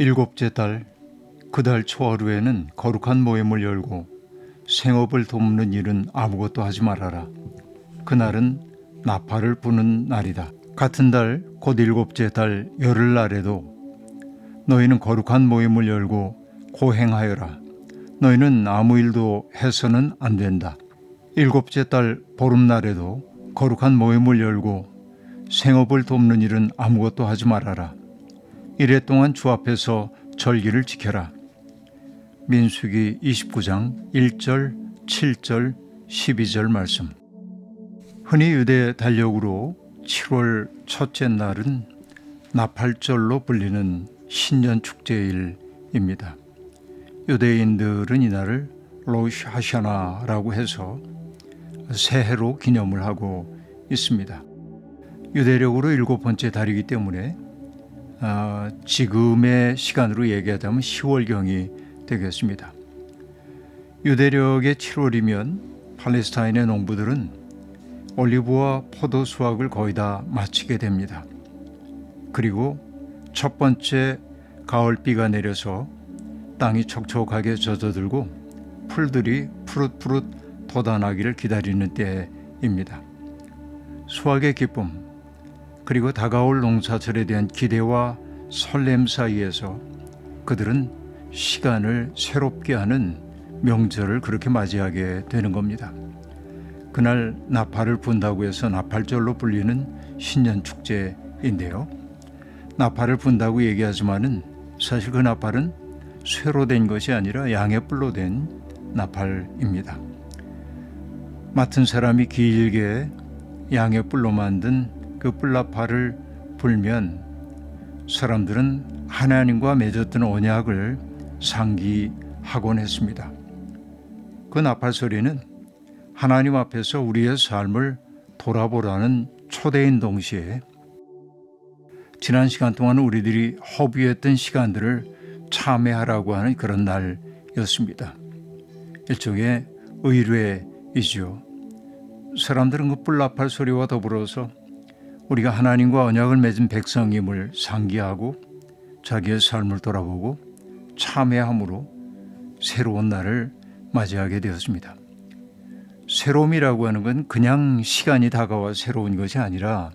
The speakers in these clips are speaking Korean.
일곱째 달 그 달 초하루에는 거룩한 모임을 열고 생업을 돕는 일은 아무것도 하지 말아라. 그날은 나팔을 부는 날이다. 같은 달 곧 일곱째 달 열흘날에도 너희는 거룩한 모임을 열고 고행하여라. 너희는 아무 일도 해서는 안 된다. 일곱째 달 보름날에도 거룩한 모임을 열고 생업을 돕는 일은 아무것도 하지 말아라. 이래 동안 주 앞에서 절기를 지켜라. 민수기 29장 1절, 7절, 12절 말씀. 흔히 유대 달력으로 7월 첫째 날은 나팔절로 불리는 신년 축제일입니다. 유대인들은 이날을 로시 하샤나라고 해서 새해로 기념을 하고 있습니다. 유대력으로 7번째 달이기 때문에 지금의 시간으로 얘기하자면 10월경이 되겠습니다. 유대력의 7월이면 팔레스타인의 농부들은 올리브와 포도 수확을 거의 다 마치게 됩니다. 그리고 첫 번째 가을비가 내려서 땅이 촉촉하게 젖어들고 풀들이 푸릇푸릇 돋아나기를 기다리는 때입니다. 수확의 기쁨, 그리고 다가올 농사철에 대한 기대와 설렘 사이에서 그들은 시간을 새롭게 하는 명절을 그렇게 맞이하게 되는 겁니다. 그날 나팔을 분다고 해서 나팔절로 불리는 신년 축제인데요. 나팔을 분다고 얘기하지만은 사실 그 나팔은 쇠로 된 것이 아니라 양의 뿔로 된 나팔입니다. 맡은 사람이 길게 양의 뿔로 만든 그 뿔나팔을 불면 사람들은 하나님과 맺었던 언약을 상기하곤 했습니다. 그 나팔 소리는 하나님 앞에서 우리의 삶을 돌아보라는 초대인 동시에 지난 시간 동안 우리들이 허비했던 시간들을 참회하라고 하는 그런 날이었습니다. 일종의 의뢰이죠. 사람들은 그 뿔나팔 소리와 더불어서 우리가 하나님과 언약을 맺은 백성임을 상기하고 자기의 삶을 돌아보고 참회함으로 새로운 날을 맞이하게 되었습니다. 새로움이라고 하는 건 그냥 시간이 다가와 새로운 것이 아니라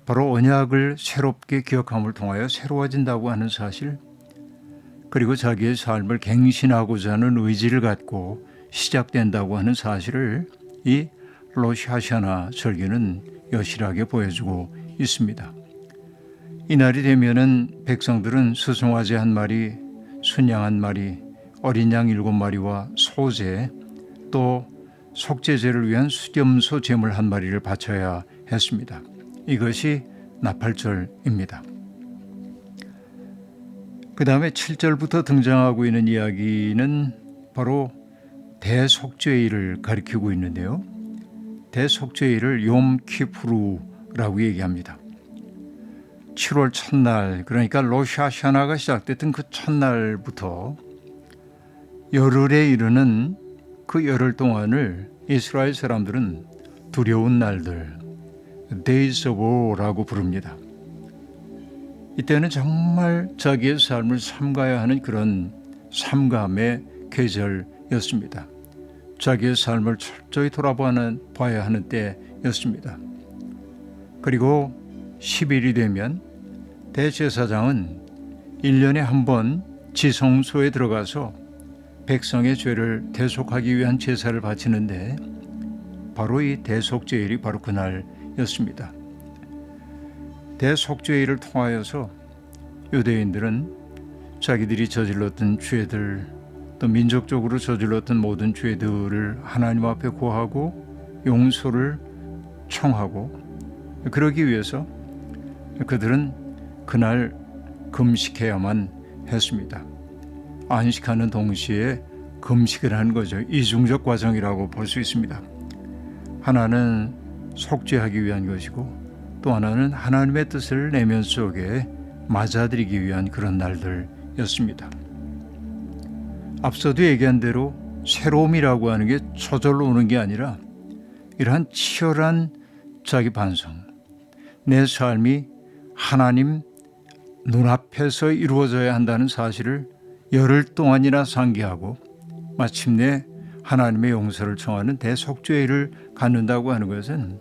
바로 언약을 새롭게 기억함을 통하여 새로워진다고 하는 사실, 그리고 자기의 삶을 갱신하고자 하는 의지를 갖고 시작된다고 하는 사실을 이 로시 하샤나 절기는 여실하게 보여주고 있습니다. 이날이 되면은 백성들은 수송아지 한 마리, 순양 한 마리, 어린 양 7마리와 소제, 또 속죄제를 위한 수염소 제물 한 마리를 바쳐야 했습니다. 이것이 나팔절입니다. 그 다음에 7절부터 등장하고 있는 이야기는 바로 대속죄일을 가리키고 있는데요. 대속죄일을 욤키푸르라고 얘기합니다. 7월 첫날, 그러니까 로시 하샤나가 시작됐던 그 첫날부터 열흘에 이르는 그 열흘 동안을 이스라엘 사람들은 두려운 날들, Days of War라고 부릅니다. 이때는 정말 자기의 삶을 삼가야 하는 그런 삼감의 계절이었습니다. 자기의 삶을 철저히 돌아봐야 하는 때였습니다. 그리고 10일이 되면 대제사장은 1년에 한 번 지성소에 들어가서 백성의 죄를 대속하기 위한 제사를 바치는데 바로 이 대속죄일이 바로 그날이었습니다. 대속죄일을 통하여서 유대인들은 자기들이 저질렀던 죄들, 또 민족적으로 저질렀던 모든 죄들을 하나님 앞에 고하고 용서를 청하고, 그러기 위해서 그들은 그날 금식해야만 했습니다. 안식하는 동시에 금식을 하는 거죠. 이중적 과정이라고 볼 수 있습니다. 하나는 속죄하기 위한 것이고 또 하나는 하나님의 뜻을 내면 속에 맞아들이기 위한 그런 날들이었습니다. 앞서도 얘기한 대로 새로움이라고 하는 게 저절로 오는 게 아니라 이러한 치열한 자기 반성, 내 삶이 하나님 눈앞에서 이루어져야 한다는 사실을 열흘 동안이나 상기하고 마침내 하나님의 용서를 청하는 대속죄를 갖는다고 하는 것은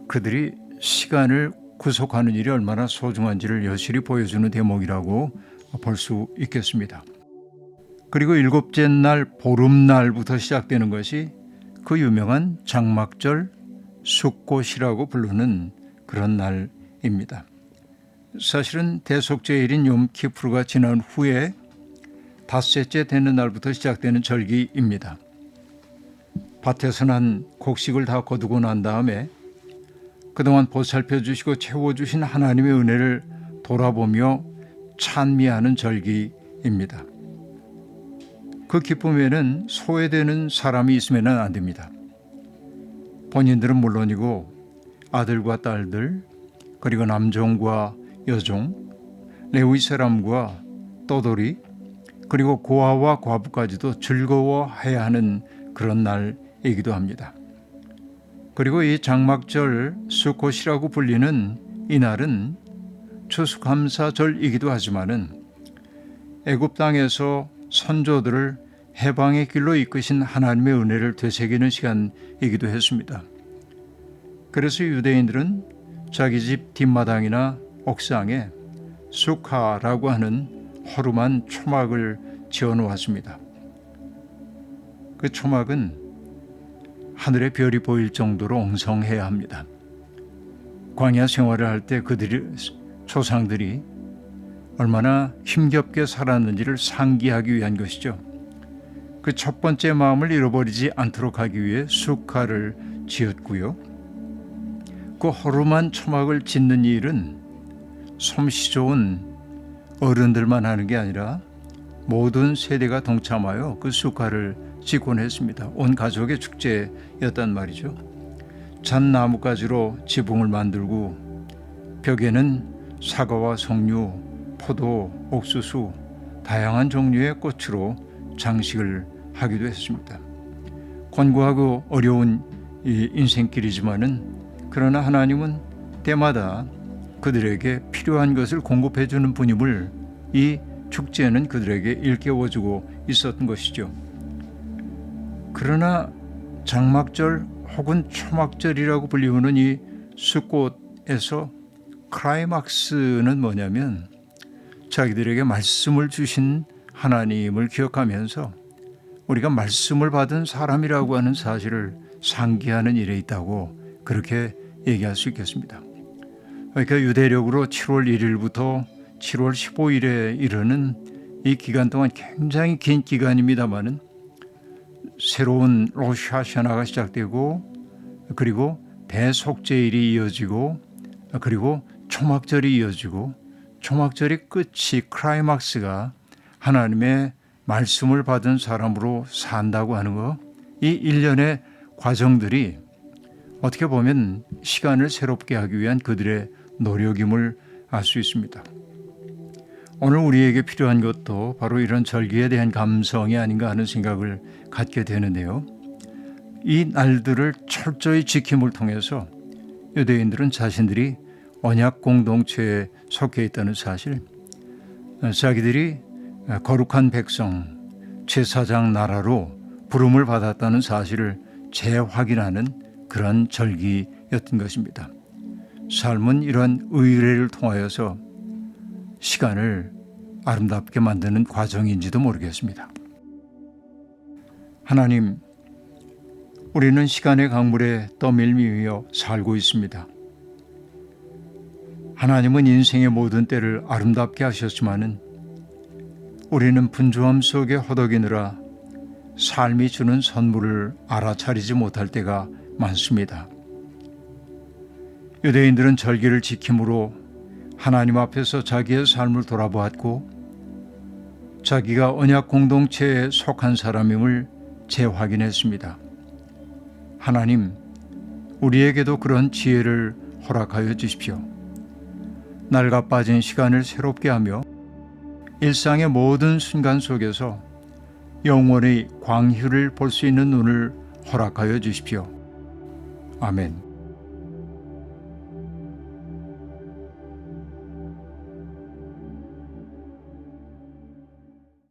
그들이 시간을 구속하는 일이 얼마나 소중한지를 여실히 보여주는 대목이라고 볼 수 있겠습니다. 그리고 일곱째 날 보름날부터 시작되는 것이 그 유명한 장막절 숫꽃이라고 부르는 그런 날입니다. 사실은 대속죄일인 욤키프루가 지난 후에 닷새째 되는 날부터 시작되는 절기입니다. 밭에서 난 곡식을 다 거두고 난 다음에 그동안 보살펴 주시고 채워주신 하나님의 은혜를 돌아보며 찬미하는 절기입니다. 그 기쁨에는 소외되는 사람이 있으면 안 됩니다. 본인들은 물론이고 아들과 딸들, 그리고 남종과 여종, 레위 사람과 떠돌이, 그리고 고아와 과부까지도 즐거워해야 하는 그런 날이기도 합니다. 그리고 이 장막절 수콧이라고 불리는 이 날은 추수감사절이기도 하지만은 애굽 땅에서 선조들을 해방의 길로 이끄신 하나님의 은혜를 되새기는 시간이기도 했습니다. 그래서 유대인들은 자기 집 뒷마당이나 옥상에 수카라고 하는 허름한 초막을 지어놓았습니다. 그 초막은 하늘의 별이 보일 정도로 엉성해야 합니다. 광야 생활을 할 때 그들의 조상들이 얼마나 힘겹게 살았는지를 상기하기 위한 것이죠. 그 첫 번째 마음을 잃어버리지 않도록 하기 위해 수카를 지었고요. 그 허름한 초막을 짓는 일은 솜씨 좋은 어른들만 하는 게 아니라 모든 세대가 동참하여 그 수카를 짓곤 했습니다. 온 가족의 축제였단 말이죠. 잣나무가지로 지붕을 만들고 벽에는 사과와 석류, 포도, 옥수수, 다양한 종류의 꽃으로 장식을 하기도 했습니다. 권고하고 어려운 이 인생길이지만은 그러나 하나님은 때마다 그들에게 필요한 것을 공급해 주는 분임을 이 축제는 그들에게 일깨워주고 있었던 것이죠. 그러나 장막절 혹은 초막절이라고 불리우는 이 숫꽃에서 클라이막스는 뭐냐면 자기들에게 말씀을 주신 하나님을 기억하면서 우리가 말씀을 받은 사람이라고 하는 사실을 상기하는 일에 있다고 그렇게 얘기할 수 있겠습니다. 그러니까 유대력으로 7월 1일부터 7월 15일에 이르는 이 기간 동안 굉장히 긴 기간입니다만은 새로운 로시 하샤나가 시작되고 그리고 대속죄일이 이어지고 그리고 초막절이 이어지고 초막절의 끝이 클라이막스가 하나님의 말씀을 받은 사람으로 산다고 하는 것, 이 일련의 과정들이 어떻게 보면 시간을 새롭게 하기 위한 그들의 노력임을 알 수 있습니다. 오늘 우리에게 필요한 것도 바로 이런 절기에 대한 감성이 아닌가 하는 생각을 갖게 되는데요. 이 날들을 철저히 지킴을 통해서 유대인들은 자신들이 언약 공동체에 속해 있다는 사실, 자기들이 거룩한 백성, 제사장 나라로 부름을 받았다는 사실을 재확인하는 그런 절기였던 것입니다. 삶은 이러한 의례를 통하여서 시간을 아름답게 만드는 과정인지도 모르겠습니다. 하나님, 우리는 시간의 강물에 떠밀리며 살고 있습니다. 하나님은 인생의 모든 때를 아름답게 하셨지만은 우리는 분주함 속에 허덕이느라 삶이 주는 선물을 알아차리지 못할 때가 많습니다. 유대인들은 절기를 지킴으로 하나님 앞에서 자기의 삶을 돌아보았고 자기가 언약 공동체에 속한 사람임을 재확인했습니다. 하나님, 우리에게도 그런 지혜를 허락하여 주십시오. 낡아 빠진 시간을 새롭게 하며 일상의 모든 순간 속에서 영원의 광휴를 볼 수 있는 눈을 허락하여 주십시오. 아멘.